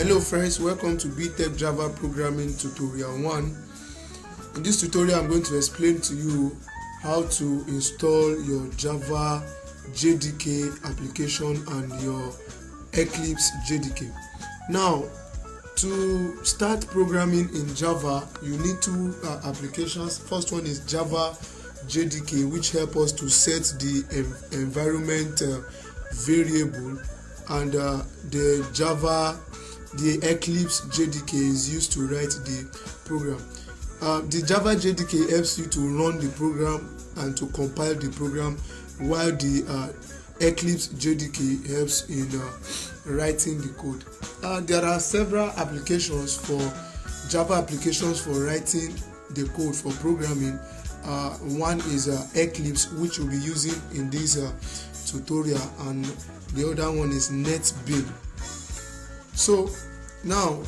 Hello friends, welcome to BTech Java Programming Tutorial 1. In this tutorial, I'm going to explain to you how to install your Java JDK application and your Eclipse JDK. Now, to start programming in Java, you need two applications. First one is Java JDK, which help us to set the environment variable, and the Eclipse JDK is used to write the program. The Java JDK helps you to run the program and to compile the program, while the Eclipse JDK helps in writing the code. There are several applications for Java applications for writing the code for programming. One is Eclipse, which we'll be using in this tutorial, and the other one is NetBuild. So now,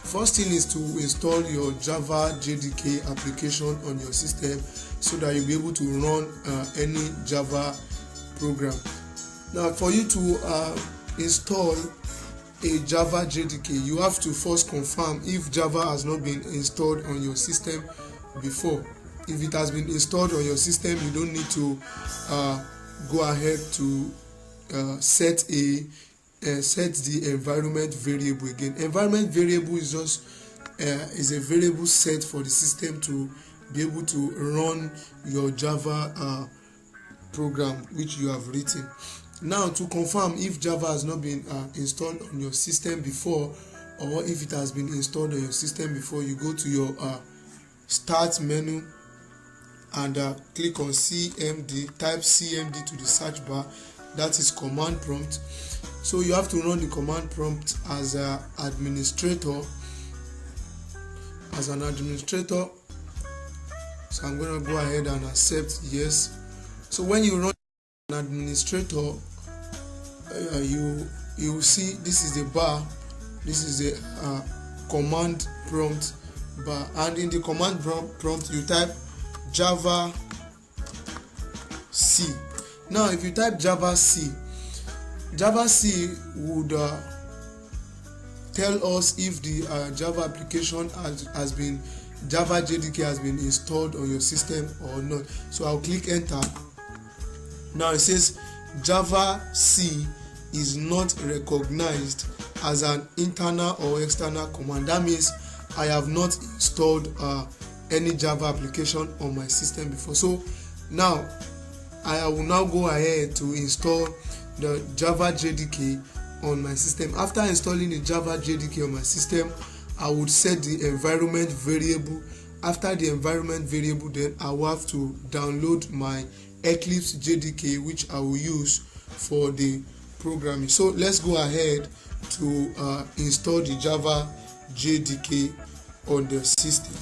first thing is to install your Java JDK application on your system so that you'll be able to run any Java program. Now, for you to install a Java JDK, you have to first confirm if Java has not been installed on your system before. If it has been installed on your system, you don't need to go ahead to set the environment variable again. Environment variable is just is a variable set for the system to be able to run your Java program which you have written. Now, to confirm if Java has not been installed on your system before, or if it has been installed on your system before, you go to your start menu and click on CMD. Type CMD to the search bar. That is command prompt. So you have to run the command prompt as an administrator. So I'm going to go ahead and accept yes. So when you run an administrator, you will see this is the bar. This is the command prompt bar, and in the command prompt you type Java C. Now, if you type Java C would tell us if the Java application Java JDK has been installed on your system or not. So I'll click enter. Now it says Java C is not recognized as an internal or external command. That means I have not installed any Java application on my system before. So now I will now go ahead to install the Java JDK on my system. After installing the Java JDK on my system, I would set the environment variable. After the environment variable, then I will have to download my Eclipse JDK, which I will use for the programming. So let's go ahead to install the Java JDK on the system.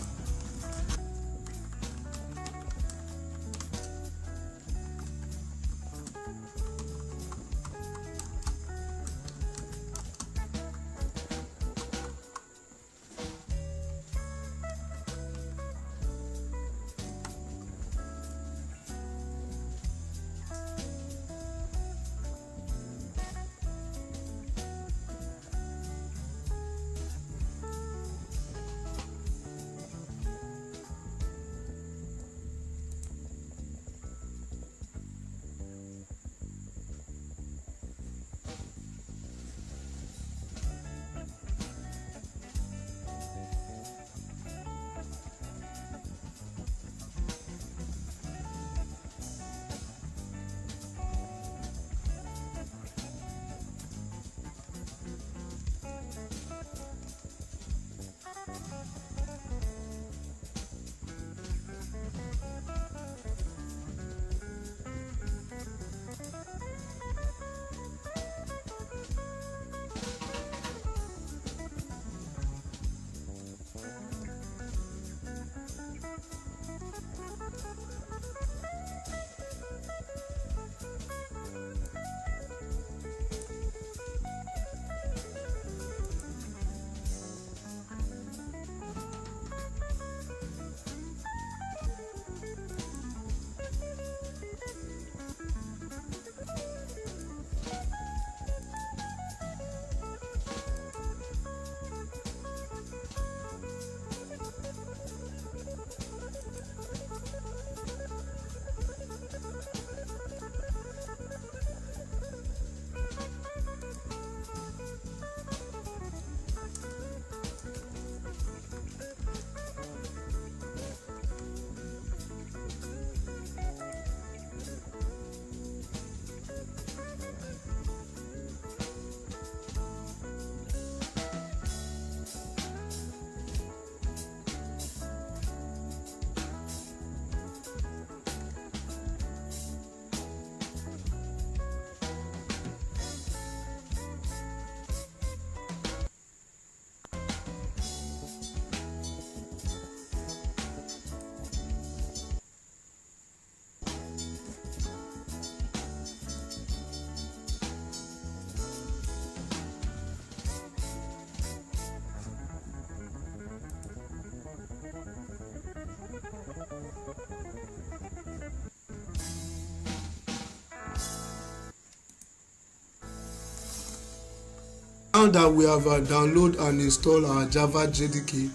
Now that we have download and install our Java JDK,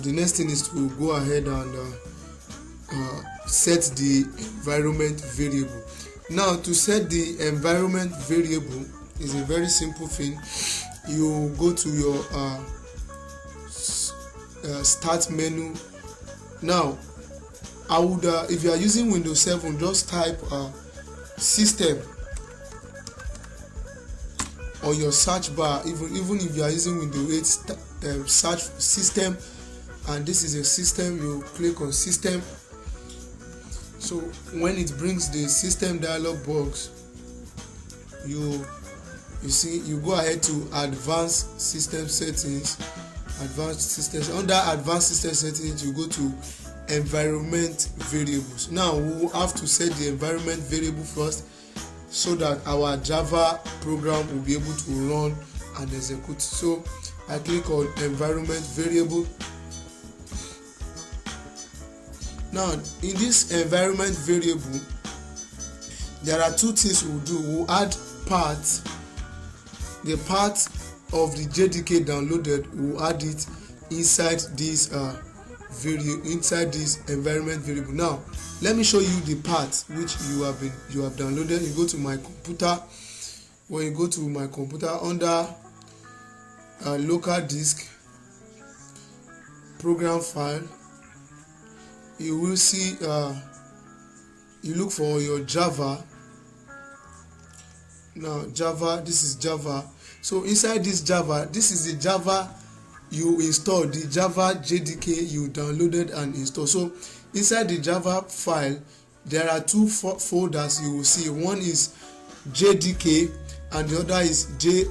the next thing is to go ahead and set the environment variable. Now to set the environment variable is a very simple thing. You go to your start menu. Now I would if you are using Windows 7, just type system on your search bar. Even if you are using Windows 8, search system, and this is a system. You click on system. So when it brings the system dialog box, you see, you go ahead to advanced system settings. Under advanced system settings, you go to environment variables. Now we will have to set the environment variable first, so that our Java program will be able to run and execute. So I click on environment variable. Now in this environment variable, there are two things we'll do. We'll add path. The path of the JDK downloaded, we'll add it inside this inside this environment variable. Now let me show you the path which you have downloaded. You go to my computer. When you go to my computer, under local disk, program file, you will see you look for your Java. Now Java, this is Java. So inside this Java, this is the Java you installed, the Java JDK you downloaded and installed. So inside the Java file, there are two folders you will see. One is JDK and the other is JRE.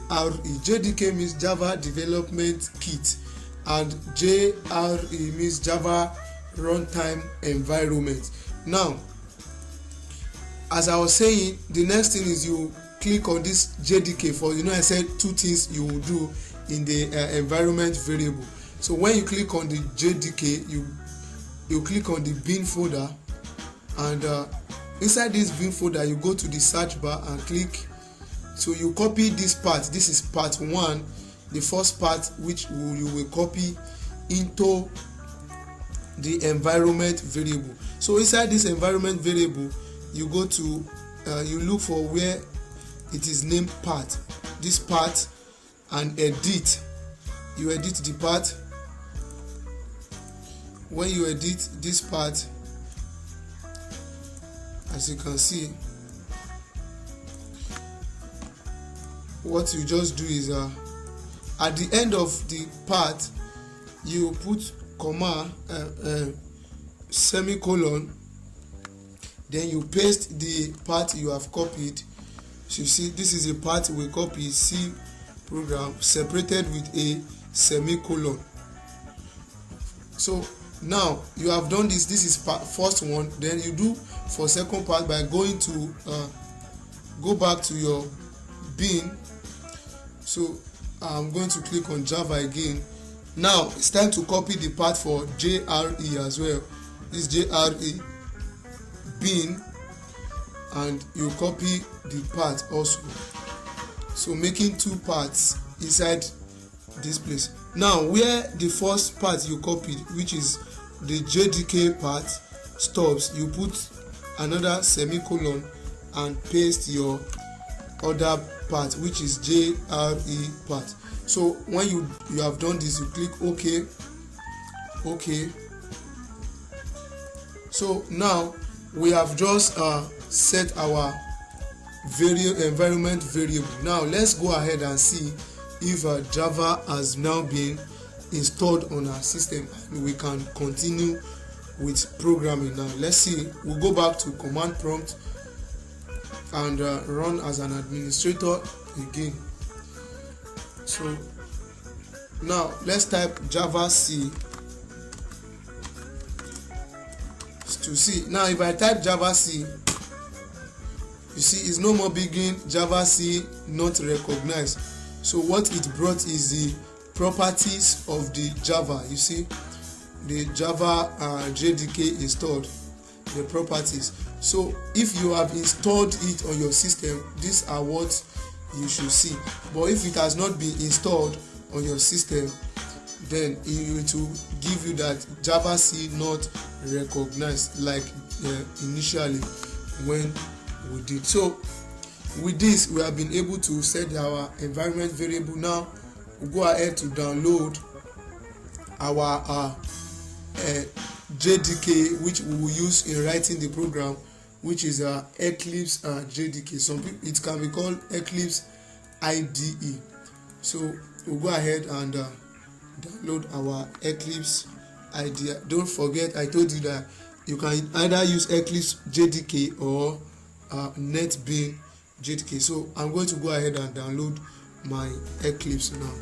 JDK means Java Development Kit, and JRE means Java Runtime Environment. Now, as I was saying, the next thing is you click on this JDK. For I said two things you will do in the environment variable. So when you click on the JDK, you click on the bin folder, and inside this bin folder you go to the search bar and click. So you copy this part. This is part 1, the first part, which you will copy into the environment variable. So inside this environment variable, you go to you look for where it is named part, this part, and edit. You edit the part. When you edit this part, as you can see, what you just do is at the end of the part, you put comma, semicolon, then you paste the part you have copied. So you see, this is a part we copy, C program, separated with a semicolon. So now you have done this. This is first one. Then you do for second part by going to go back to your bin. So I'm going to click on Java again. Now it's time to copy the part for JRE as well. This JRE bin, and you copy the part also. So making two parts inside this place. Now where the first part you copied, which is the JDK part, stops, you put another semicolon and paste your other part, which is JRE part. So when you have done this, you click OK. So now we have just set our environment variable. Now let's go ahead and see if Java has now been installed on our system, and we can continue with programming. Now let's see. We'll go back to command prompt and run as an administrator again. So now let's type Java C to see. Now if I type Java C, you see it's no more begin Java C not recognized. So what it brought is the properties of the Java. You see the Java JDK installed, the properties. So if you have installed it on your system, these are what you should see. But if it has not been installed on your system, then it will give you that Java C not recognized like initially when we did. So with this, we have been able to set our environment variable. Now we'll go ahead to download our JDK, which we will use in writing the program, which is Eclipse JDK. Some people, it can be called Eclipse IDE. So we'll go ahead and download our Eclipse IDE. Don't forget, I told you that you can either use Eclipse JDK or NetBeans JDK. So I'm going to go ahead and download my Eclipse now.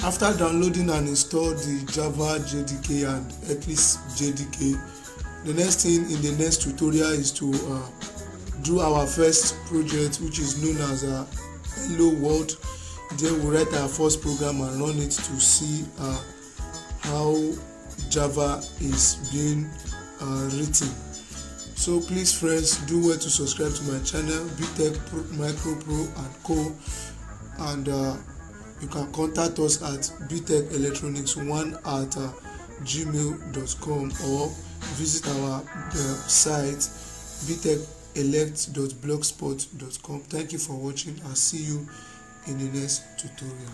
After downloading and install the Java JDK and Eclipse JDK, the next thing in the next tutorial is to do our first project, which is known as Hello World. Then we'll write our first program and run it to see how Java is being written. So please friends, do well to subscribe to my channel, BTech Micro Pro and Co. And you can contact us at btechelectronics1@gmail.com or visit our site btechelect.blogspot.com. Thank you for watching. I'll see you in the next tutorial.